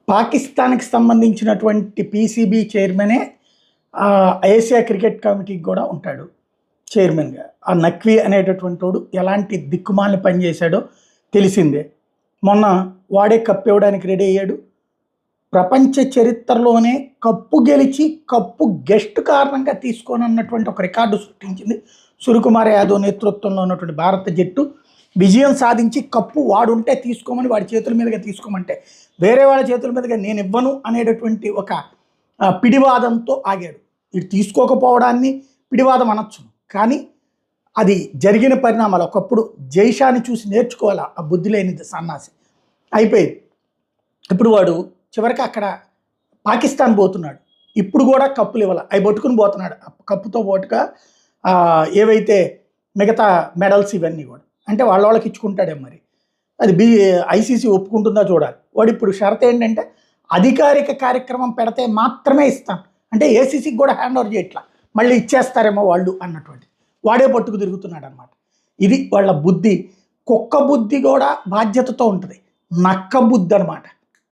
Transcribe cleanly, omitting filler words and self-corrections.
పాకిస్తాన్కి సంబంధించినటువంటి PCB చైర్మనే Asia cricket కమిటీకి కూడా ఉంటాడు చైర్మన్గా. ఆ నక్వీ అనేటటువంటి వాడు ఎలాంటి దిక్కుమాలని పనిచేశాడో తెలిసిందే. మొన్న వాడే కప్పు ఇవ్వడానికి రెడీ అయ్యాడు. ప్రపంచ చరిత్రలోనే కప్పు గెలిచి కప్పు గెస్ట్ కారణంగా తీసుకోనన్నటువంటి ఒక రికార్డు సృష్టించింది సూర్యకుమార్ యాదవ్ నేతృత్వంలో ఉన్నటువంటి భారత జట్టు. విజయం సాధించి కప్పు వాడుంటే తీసుకోమని వాడి చేతుల మీదుగా తీసుకోమంటే వేరే వాళ్ళ చేతుల మీదుగా నేను ఇవ్వను అనేటటువంటి ఒక పిడివాదంతో ఆగాడు. ఇటు తీసుకోకపోవడాన్ని పిడివాదం అనొచ్చు, కానీ అది జరిగిన పరిణామాలు. ఒకప్పుడు జైషాని చూసి నేర్చుకోవాలా ఆ బుద్ధి లేనిది సన్నాసి అయిపోయింది. ఇప్పుడు వాడు చివరికి అక్కడ పాకిస్తాన్ పోతున్నాడు. ఇప్పుడు కూడా కప్పులు ఇవ్వాలి, అవి పట్టుకుని పోతున్నాడు. కప్పుతో పాటుగా ఏవైతే మిగతా మెడల్స్ ఇవన్నీ కూడా అంటే వాళ్ళకి ఇచ్చుకుంటాడే. మరి అది ఐసీసీ ఒప్పుకుంటుందా చూడాలి. వాడు ఇప్పుడు షరత్ ఏంటంటే అధికారిక కార్యక్రమం పెడితే మాత్రమే ఇస్తాను అంటే ఏసీసీకి కూడా హ్యాండ్ ఓవర్ చేయట్లా, మళ్ళీ ఇచ్చేస్తారేమో వాళ్ళు అన్నటువంటి వాడే పట్టుకు తిరుగుతున్నాడు అనమాట. ఇది వాళ్ళ బుద్ధి. కుక్క బుద్ధి కూడా బాధ్యతతో ఉంటుంది, నక్క బుద్ధి అనమాట.